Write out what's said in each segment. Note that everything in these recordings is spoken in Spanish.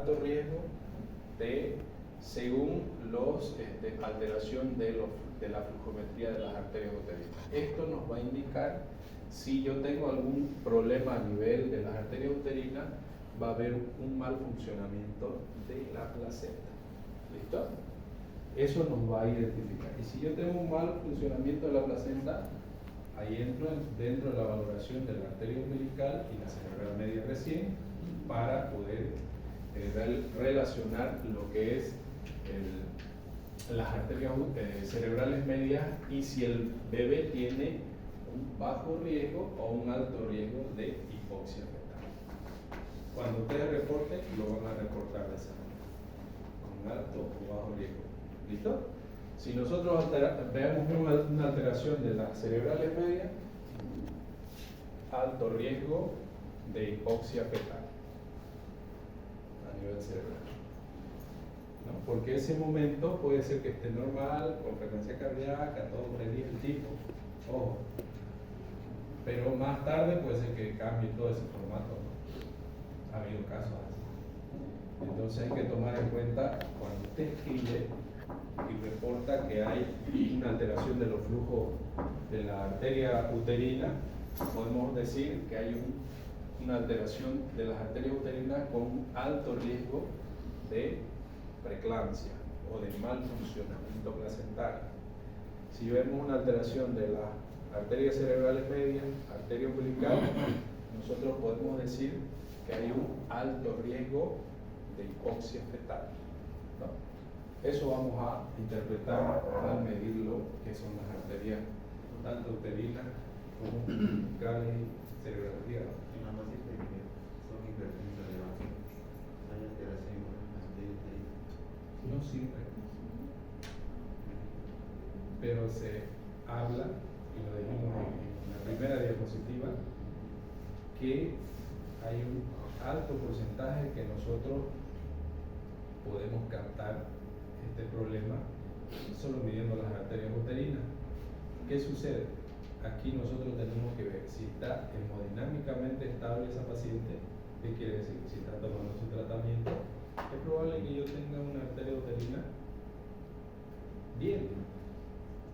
alto riesgo de, según los alteración de la flujometría de las arterias uterinas. Esto nos va a indicar si yo tengo algún problema a nivel de las arterias uterinas, va a haber un mal funcionamiento de la placenta. ¿Listo? Eso nos va a identificar. Y si yo tengo un mal funcionamiento de la placenta, ahí entro dentro de la valoración de la arteria umbilical y la cerebral media recién, para poder relacionar lo que es las arterias cerebrales medias y si el bebé tiene un bajo riesgo o un alto riesgo de hipoxia fetal. Cuando ustedes reporten, lo van a reportar de esa manera, con alto o bajo riesgo. ¿Listo? Si nosotros vemos una alteración de las cerebrales medias, alto riesgo de hipoxia fetal a nivel cerebral, ¿no? Porque ese momento puede ser que esté normal, con frecuencia cardíaca, todo predice el tipo, ojo, pero más tarde puede ser que cambie todo ese formato, ¿no? Ha habido casos así. Entonces hay que tomar en cuenta cuando usted escribe y reporta que hay una alteración de los flujos de la arteria uterina, podemos decir que hay una alteración de las arterias uterinas con alto riesgo de preeclampsia o de mal funcionamiento placentario. Si vemos una alteración de las arterias cerebrales medias, arteria umbilical, nosotros podemos decir que hay un alto riesgo de hipoxia fetal, ¿no? Eso vamos a interpretar al medir lo que son las arterias, tanto uterinas como umbilicales y cerebrales. Y nada más dice que son hipertensas de base. Hay alteración en las arterias uterinas. No siempre, pero se habla, y lo dijimos en la primera diapositiva, que hay un alto porcentaje que nosotros podemos captar este problema solo midiendo las arterias uterinas. ¿Qué sucede? Aquí nosotros tenemos que ver si está hemodinámicamente estable esa paciente. ¿Qué quiere decir? Si está tomando su tratamiento, es probable que yo tenga una arteria uterina bien,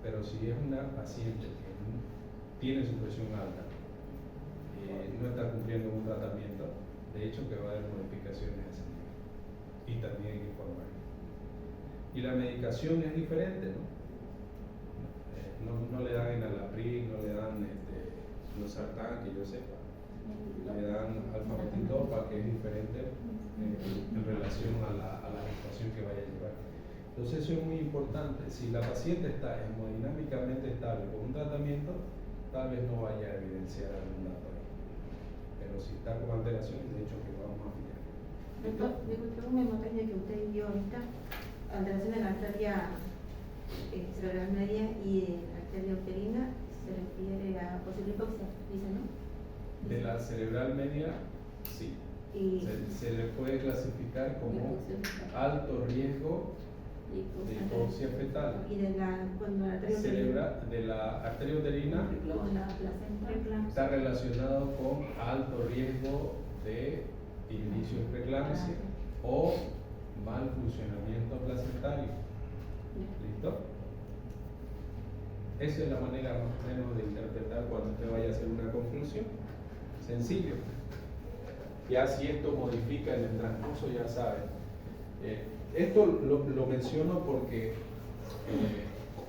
pero si es una paciente que tiene su presión alta, no está cumpliendo un tratamiento, de hecho que va a haber modificaciones a ese nivel y también hay que informar. Y la medicación es diferente, ¿no? No le dan enalapril, no le dan losartán, que yo sepa, le dan alfa-metitopa, que es diferente en relación a la gestación que vaya a llevar. Entonces eso es muy importante. Si la paciente está hemodinámicamente estable con un tratamiento, tal vez no vaya a evidenciar algún dato ahí. Pero si está con alteraciones, de hecho que vamos a fijar. Doctor, disculpe un hemotecnia que usted dio ahorita, alteración de la arteria cerebral media y la arteria uterina, se refiere a posible hipoxia, dice, ¿no? De la cerebral media, sí. Y Se le puede clasificar como alto riesgo de hipoxia fetal. Y de cuando la arteria uterina, De la arteria uterina con la placenta, está relacionado con alto riesgo de inicio de preeclampsia o mal funcionamiento placentario. ¿Listo? Esa es la manera más o menos de interpretar cuando usted vaya a hacer una conclusión. Sencillo. Ya si esto modifica en el transcurso, ya saben. Esto lo menciono porque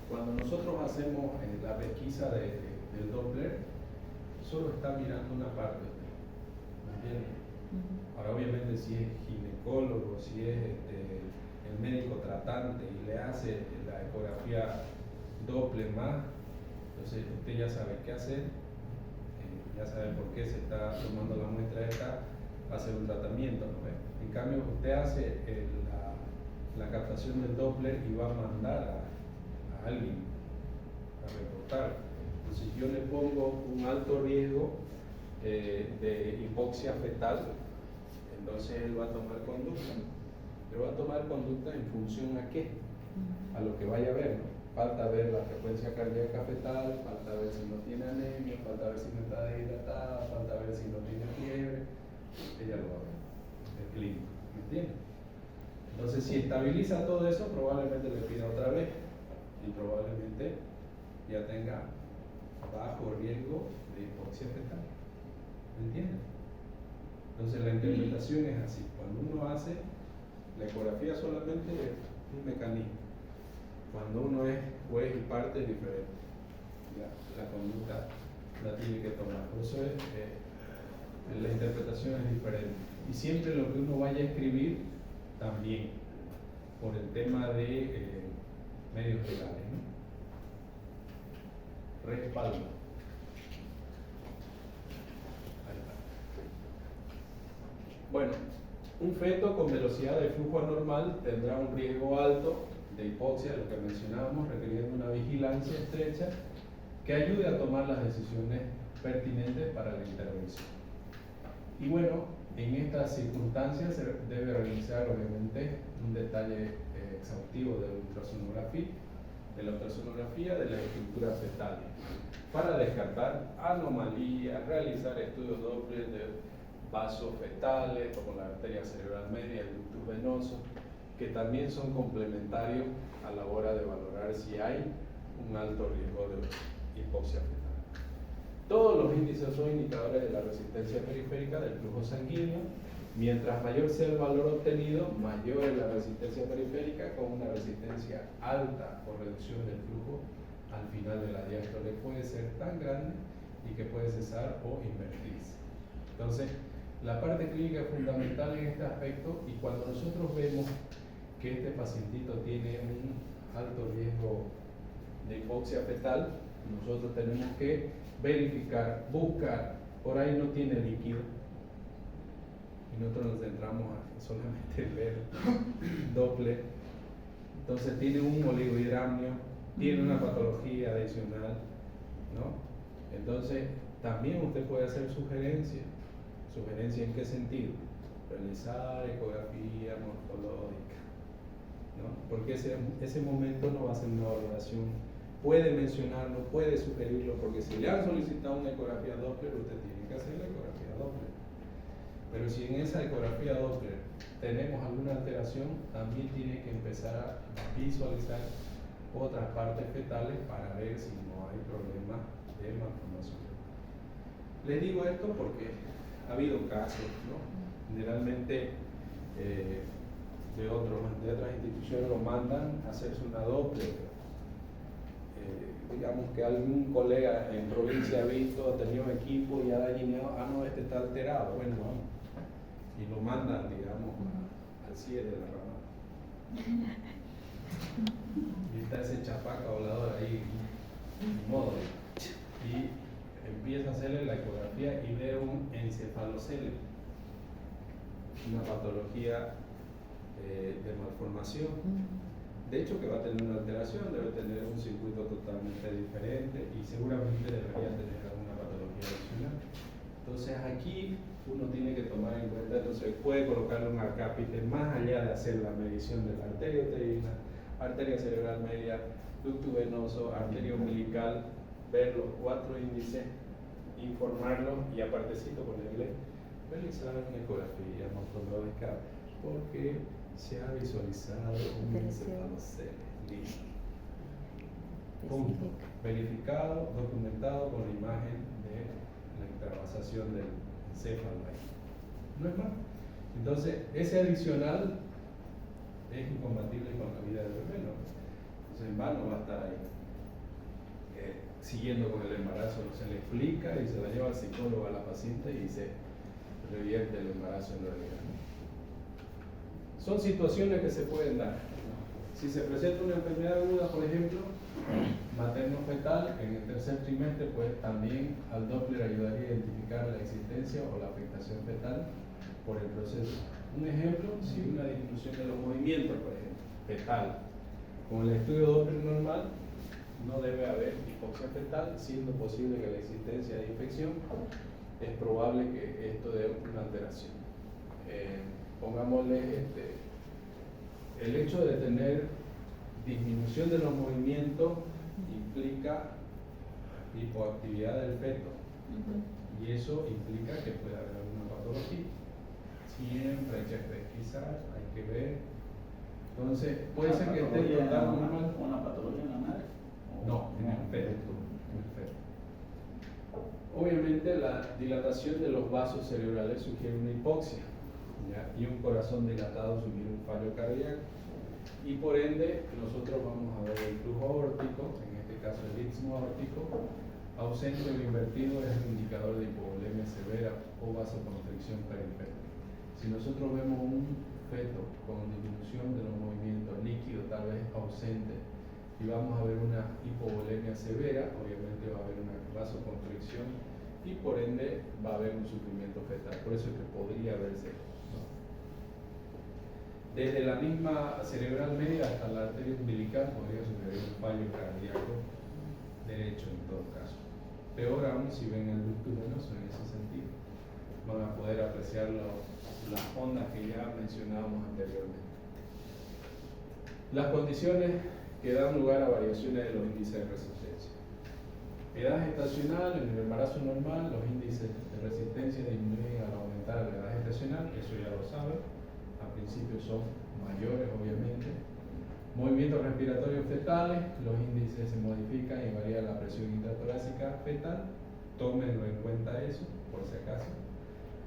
cuando nosotros hacemos la pesquisa del Doppler, solo está mirando una parte. ¿Me entienden? Ahora obviamente si es ginecólogo, si es el médico tratante y le hace la ecografía Doppler más, entonces usted ya sabe qué hacer, ya sabe por qué se está tomando la muestra de acá, va a hacer un tratamiento, ¿no? En cambio usted hace la captación del Doppler y va a mandar a alguien a reportar. Entonces yo le pongo un alto riesgo de hipoxia fetal, entonces él va a tomar conducta. Pero va a tomar conducta en función a qué, a lo que vaya a ver, ¿no? Falta ver la frecuencia cardíaca fetal, falta ver si no tiene anemia, falta ver si no está deshidratada, falta ver si no tiene fiebre. Ella lo va a ver, el clínico, ¿me entiendes? Entonces, si estabiliza todo eso, probablemente le pida otra vez y probablemente ya tenga bajo riesgo de hipoxia fetal. ¿Me entienden? Entonces, la interpretación es así. Cuando uno hace la ecografía, solamente es un mecanismo. Cuando uno es juez y parte, es diferente. La conducta la tiene que tomar. Por eso la interpretación es diferente. Y siempre lo que uno vaya a escribir también, por el tema de medios legales, ¿no? Respaldo. Ahí está. Bueno, un feto con velocidad de flujo anormal tendrá un riesgo alto de hipoxia, lo que mencionábamos, requiriendo una vigilancia estrecha que ayude a tomar las decisiones pertinentes para la intervención. Y bueno, en estas circunstancias se debe realizar obviamente un detalle exhaustivo de la ultrasonografía de las estructuras fetales para descartar anomalías, realizar estudios Doppler de vasos fetales como la arteria cerebral media, el ductus venoso, que también son complementarios a la hora de valorar si hay un alto riesgo de hipoxia fetal. Todos los índices son indicadores de la resistencia periférica del flujo sanguíneo. Mientras mayor sea el valor obtenido, mayor es la resistencia periférica, con una resistencia alta o reducción del flujo al final de la diástole puede ser tan grande y que puede cesar o invertirse. Entonces, la parte clínica es fundamental en este aspecto, y cuando nosotros vemos que este pacientito tiene un alto riesgo de hipoxia fetal, nosotros tenemos que verificar, buscar, por ahí no tiene líquido, y nosotros nos centramos a solamente ver Doppler. Entonces tiene un oligohidramnio, tiene una patología adicional, ¿no? Entonces también usted puede hacer sugerencias. ¿Sugerencia en qué sentido? Realizar ecografía morfológica, ¿no? Porque ese momento no va a ser una valoración. Puede mencionarlo, puede sugerirlo, porque si le han solicitado una ecografía Doppler, usted tiene que hacer la ecografía Doppler. Pero si en esa ecografía Doppler tenemos alguna alteración, también tiene que empezar a visualizar otras partes fetales para ver si no hay problemas de malformación. Les digo esto porque ha habido casos, ¿no? Generalmente de otras instituciones lo mandan a hacerse una Doppler. Digamos que algún colega en provincia ha visto, ha tenido equipo y ha alineado, no, este está alterado, bueno, vamos. Y lo mandan, digamos, al CIE de la rama. Y está ese chapaca volador ahí, en modo. Y empieza a hacerle la ecografía y ve un encefalocele, una patología de malformación. De hecho, que va a tener una alteración, debe tener un circuito totalmente diferente y seguramente debería tener alguna patología adicional. Entonces aquí uno tiene que tomar en cuenta, entonces puede colocarle un acápite más allá de hacer la medición de la arteria uterina, arteria cerebral media, ductus venoso, arteria umbilical, ver los 4 índices, informarlos y apartecito ponerle realizar una ecografía morfológica porque se ha visualizado un encefalocele. Listo. Punto. Verificado, documentado con la imagen de la extravasación del encéfalo ahí. No es más. Entonces, ese adicional es incompatible con la vida del bebé, ¿no? Entonces, en vano va a estar ahí siguiendo con el embarazo, se le explica y se la lleva al psicólogo a la paciente y se revierte el embarazo en realidad, ¿no? Son situaciones que se pueden dar. Si se presenta una enfermedad aguda, por ejemplo, materno-fetal, en el tercer trimestre, pues también al Doppler ayudaría a identificar la existencia o la afectación fetal por el proceso. Un ejemplo, si una disminución de los movimientos, por ejemplo, fetal, con el estudio Doppler normal, no debe haber hipoxia fetal, siendo posible que la existencia de infección, es probable que esto dé una alteración. Pongámosle el hecho de tener disminución de los movimientos implica hipoactividad del feto, y eso implica que puede haber alguna patología. Siempre hay que pesquisar, hay que ver Entonces, puede ser que esté total normal. ¿Una patología en la madre? No, en el feto. En el feto. Obviamente la dilatación de los vasos cerebrales sugiere una hipoxia, ¿ya? Y un corazón dilatado sugiere un fallo cardíaco. Y por ende, nosotros vamos a ver el flujo aórtico, en este caso el istmo aórtico, ausente o invertido es el indicador de hipovolemia severa o vasoconstricción periférica. Si nosotros vemos un feto con disminución de los movimientos líquidos, tal vez ausente, y vamos a ver una hipovolemia severa, obviamente va a haber una vasoconstricción y por ende va a haber un sufrimiento fetal. Por eso es que podría verse, ¿no? Desde la misma cerebral media hasta la arteria umbilical podría suceder un fallo cardíaco derecho en todo caso. Peor aún si ven el ductus venoso en ese sentido. Van a poder apreciar las ondas que ya mencionábamos anteriormente. Las condiciones que dan lugar a variaciones de los índices de resistencia. Edad gestacional, en el embarazo normal, los índices de resistencia disminuyen al aumentar la edad gestacional, eso ya lo saben. Al principio son mayores, obviamente. Movimientos respiratorios fetales, los índices se modifican y varía la presión intratorácica fetal. Tómenlo en cuenta eso, por si acaso.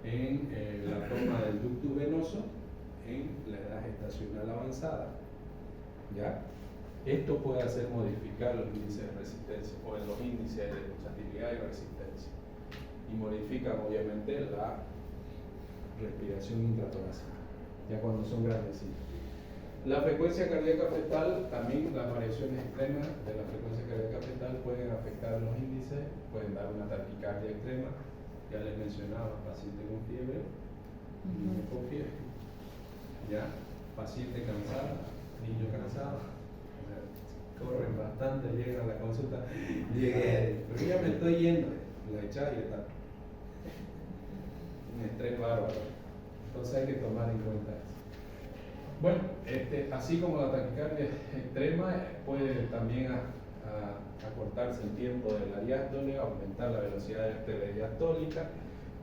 En la toma del ductus venoso en la edad gestacional avanzada. ¿Ya? Esto puede hacer modificar los índices de resistencia o en los índices de pulsatilidad y resistencia. Y modifican obviamente la respiración intratorácica, ya cuando son grandecitos. La frecuencia cardíaca fetal, también las variaciones extremas de la frecuencia cardíaca fetal pueden afectar los índices, pueden dar una taquicardia extrema, ya les mencionaba, paciente con fiebre, niño con fiebre, ya, paciente cansada, niño cansado, o sea, corren bastante, llegan a la consulta, llegué, pero ya me estoy yendo, la echada y está, un estrés bárbaro, entonces hay que tomar en cuenta eso. Bueno, así como la taquicardia extrema puede también acortarse el tiempo de la diástole, aumentar la velocidad diastólica,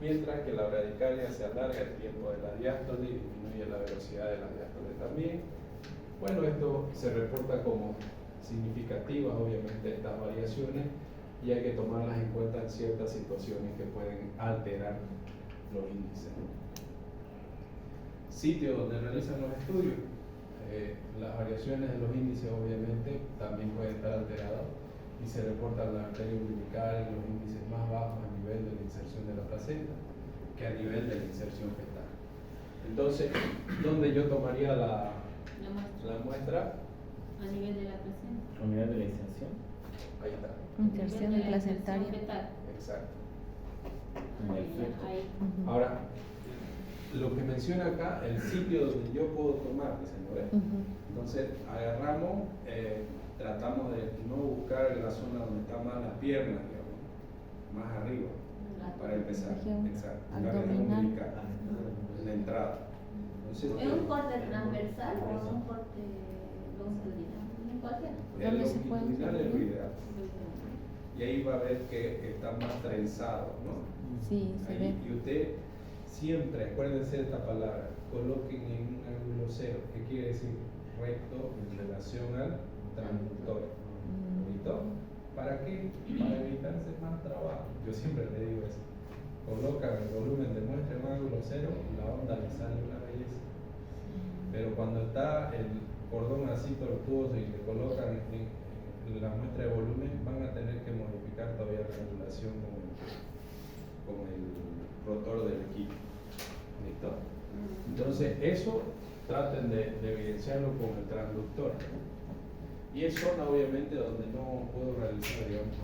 mientras que la bradicardia se alarga el tiempo de la diástole y disminuye la velocidad de la diástole también. Bueno, esto se reporta como significativas, obviamente, estas variaciones, y hay que tomarlas en cuenta en ciertas situaciones que pueden alterar los índices. Sitio donde realizan los estudios, las variaciones de los índices obviamente también pueden estar alteradas y se reportan la arteria umbilical, los índices más bajos a nivel de la inserción de la placenta que a nivel de la inserción fetal. Entonces, ¿dónde yo tomaría la muestra? A nivel de la placenta. ¿A nivel de la inserción? Ahí está. Inserción A nivel de la placentaria. inserción fetal. Exacto. En el feto. Ahí. Ujú. Ahora, lo que menciona acá, el sitio donde yo puedo tomar, señores. Ujú. Entonces, agarramos, tratamos de no buscar la zona donde está más la pierna, digamos, más arriba, para empezar. Región Exacto, la región abdominal. umbilical, la entrada. Entonces, ¿Es un corte transversal o un corte longitudinal? Cualquiera. el ¿Dónde se puede longitudinal es lo hacer? ideal. Y ahí va a ver que está más trenzado, ¿no? Sí, se ve. Ahí, y usted siempre, acuérdense de esta palabra, coloquen en un ángulo cero, que quiere decir recto en relación al transductor. ¿Listo? ¿Para qué? Para evitarse más trabajo. Yo siempre le digo eso. Colocan el volumen de muestra en ángulo cero, la onda le sale una belleza. Pero cuando está el cordón así tortuoso y le colocan en la muestra de volumen, van a tener que modificar todavía la angulación con el rotor del equipo. ¿Listo? Entonces, eso traten de evidenciarlo con el transductor. Y es zona, obviamente, donde no puedo realizar, digamos,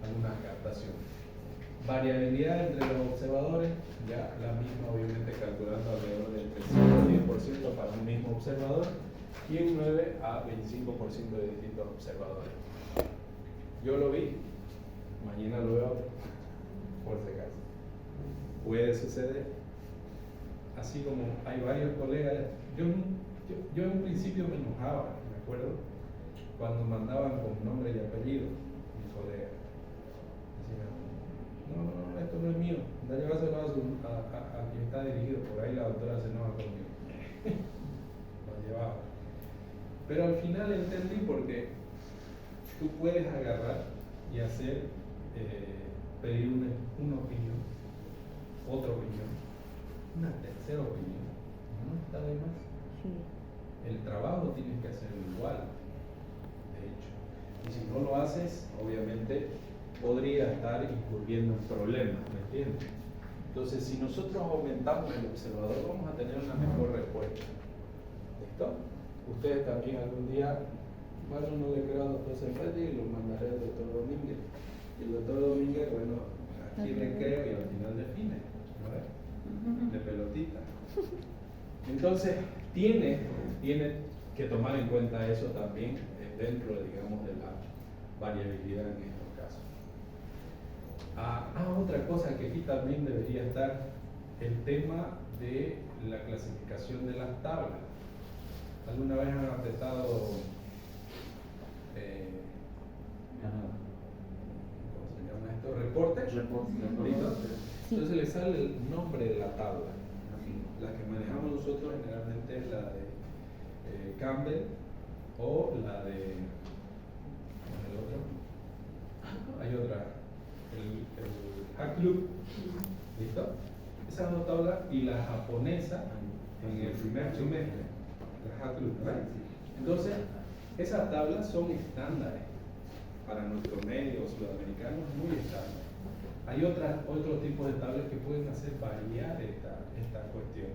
alguna captación. Variabilidad entre los observadores, ya la misma, obviamente, calculando alrededor del 5 o 10% para un mismo observador y un 9 a 25% de distintos observadores. Yo lo vi, mañana lo veo, por si acaso. Puede suceder. Así como hay varios colegas, yo en un principio me enojaba, me acuerdo, cuando mandaban con nombre y apellido mis colegas. Decían, no, esto no es mío, dale llévaselo a quien está dirigido, por ahí la doctora se enoja conmigo. Lo llevaba. Pero al final entendí porque tú puedes agarrar y hacer, pedir una opinión, otra opinión, una tercera opinión. No está de más. Sí. El trabajo tienes que hacerlo igual, de hecho. Y si no lo haces, obviamente podría estar incurriendo en problemas, ¿me entiendes? Entonces, si nosotros aumentamos el observador, vamos a tener una mejor respuesta. ¿Listo? Ustedes también algún día, bueno, no le creo al doctor Cervetti y lo mandaré al doctor Domínguez. Y el doctor Domínguez, bueno, aquí le creo y al final define, ¿no ves? De pelotita. Entonces, tiene que tomar en cuenta eso también dentro, digamos, de la variabilidad en estos casos. Otra cosa que aquí también debería estar, el tema de la clasificación de las tablas. ¿Alguna vez han apretado ¿cómo se llama esto? ¿Reportes? ¿Listo? Entonces le sale el nombre de la tabla. La que manejamos nosotros generalmente es la de Campbell o la de ¿cómo es el otro? Hay otra, el Hakluyt. ¿Listo? Esas dos tablas y la japonesa en el primer trimestre, la Hakluyt, ¿verdad? Entonces, esas tablas son estándares para nuestro medio sudamericano, muy estándar. Hay otros tipos de tablas que pueden hacer variar esta cuestión.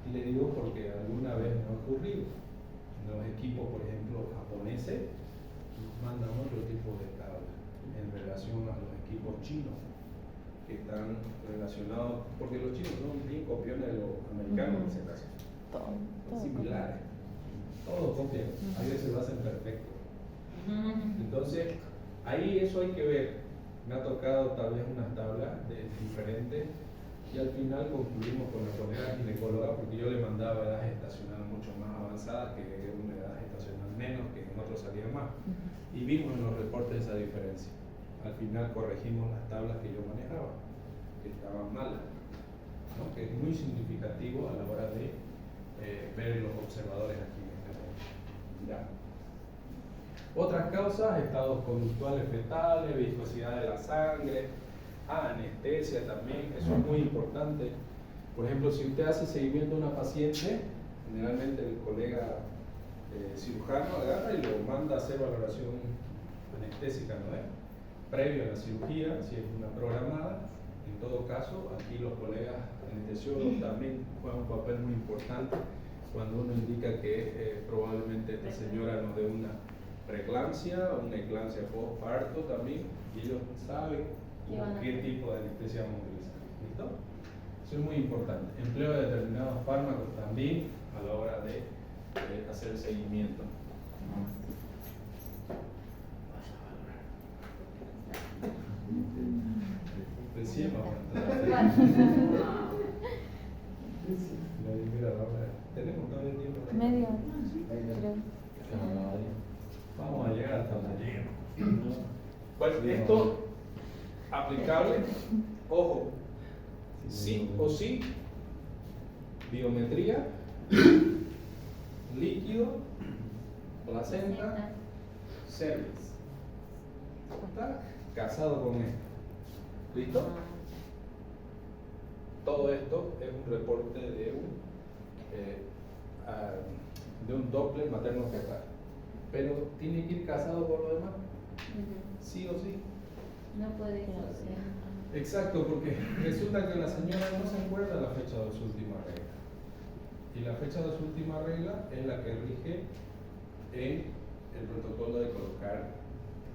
Y le digo porque alguna vez me ha ocurrido. Los equipos, por ejemplo, japoneses, nos mandan otro tipo de tabla en relación a los equipos chinos, que están relacionados, porque los chinos son bien copiones de los americanos en ese caso. Son similares. Todos copian, a veces lo hacen perfecto. Entonces, ahí eso hay que ver. Me ha tocado tal vez unas tablas diferentes y al final concluimos con la colega ginecóloga porque yo le mandaba edad gestacional mucho más avanzada que una edad gestacional menos, que en otros salía más. Y vimos en los reportes esa diferencia. Al final corregimos las tablas que yo manejaba, que estaban malas, ¿no? Que es muy significativo a la hora de ver los observadores aquí en este momento. ¿Ya? Otras causas, estados conductuales fetales, viscosidad de la sangre, anestesia también, eso es muy importante. Por ejemplo, si usted hace seguimiento a una paciente, generalmente el colega cirujano agarra y lo manda a hacer valoración anestésica, ¿no es? Previo a la cirugía, si es una programada. En todo caso, aquí los colegas anestesiólogos también juegan un papel muy importante cuando uno indica que probablemente esta señora nos dé una preeclampsia o una eclampsia postparto también, y ellos saben qué tipo de anestesia vamos a utilizar. ¿Listo? Eso es muy importante. Empleo de determinados fármacos también a la hora de hacer el seguimiento. Recién vamos a entrar. Tenemos todavía tiempo. Medio. Vamos a llegar hasta donde lleguemos. Bueno, esto aplicable, ojo, sí o sí, biometría, líquido, placenta, cervix. ¿Está casado con esto? ¿Listo? Todo esto es un reporte de un Doppler materno fetal. Pero tiene que ir casado con lo demás, sí o sí. No puede ser. Exacto, porque resulta que la señora no se acuerda la fecha de su última regla. Y la fecha de su última regla es la que rige en el protocolo de colocar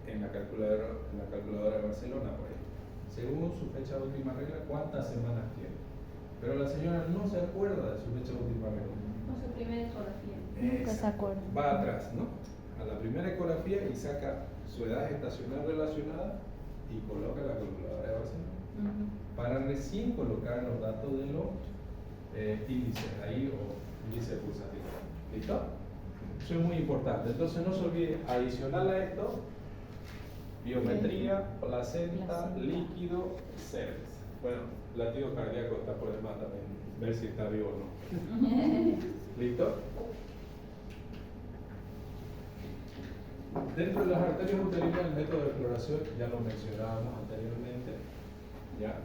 en la calculadora de Barcelona, por ejemplo. Según su fecha de última regla, ¿cuántas semanas tiene? Pero la señora no se acuerda de su fecha de última regla. Con su primera ecografía. Nunca se acuerda. Va atrás, ¿no? A la primera ecografía y saca su edad gestacional relacionada y coloca la calculadora de Barcelona. Para recién colocar los datos de los índices ahí o índice pulsativo. ¿Listo? Eso es muy importante. Entonces no se olvide, adicional a esto, biometría, placenta, líquido, cervix. Bueno, latido cardíaco está por demás también, ver si está vivo o no. ¿Listo? Dentro de las arterias uterinas, el método de exploración ya lo mencionábamos anteriormente, ya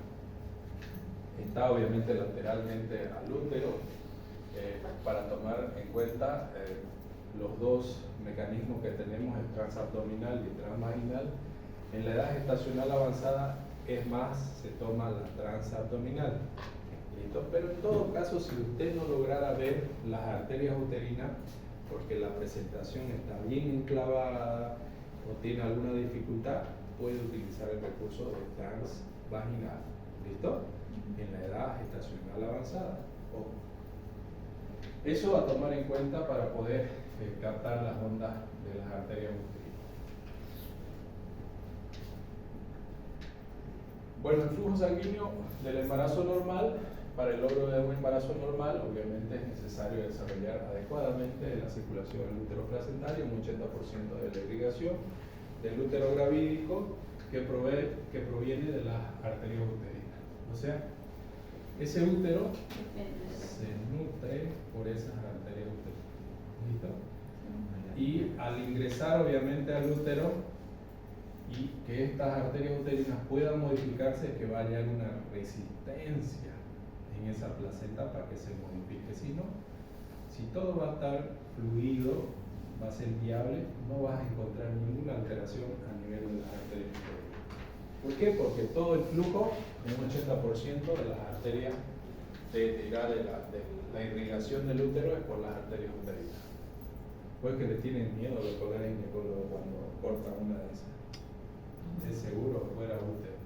está obviamente lateralmente al útero, para tomar en cuenta los dos mecanismos que tenemos, el transabdominal y el transvaginal. En la edad gestacional avanzada es más, se toma la transabdominal. ¿Listo? Pero en todo caso, si usted no lograra ver las arterias uterinas, porque la presentación está bien enclavada o tiene alguna dificultad, puede utilizar el recurso de transvaginal. ¿Listo? En la edad gestacional avanzada. Ojo. Eso a tomar en cuenta para poder captar las ondas de las arterias uterinas. Bueno, el flujo sanguíneo del embarazo normal, para el logro de un embarazo normal, obviamente es necesario desarrollar adecuadamente la circulación del útero placentario, un 80% de la irrigación del útero gravídico que proviene de las arterias uterinas. O sea, ese útero se nutre por esas arterias uterinas. ¿Listo? Y al ingresar obviamente al útero y que estas arterias uterinas puedan modificarse, es que va a haber una resistencia en esa placenta para que se modifique. Si no, si todo va a estar fluido, va a ser viable, no vas a encontrar ninguna alteración a nivel de las arterias uterinas. ¿Por qué? Porque todo el flujo, un 80% de las arterias de la irrigación del útero es por las arterias uterinas. Pues que le tienen miedo a los colegas ginecólogos cuando cortan una de esas. Es seguro fuera útero.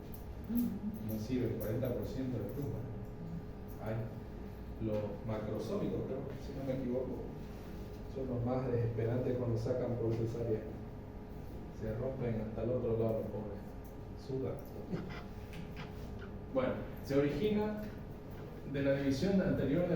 No sirve el 40% del flujo. Hay los macrosómicos, creo, si no me equivoco, son los más desesperantes cuando sacan por cesárea. Se rompen hasta el otro lado, pobres. Sudan. Bueno, se origina de la división anterior de la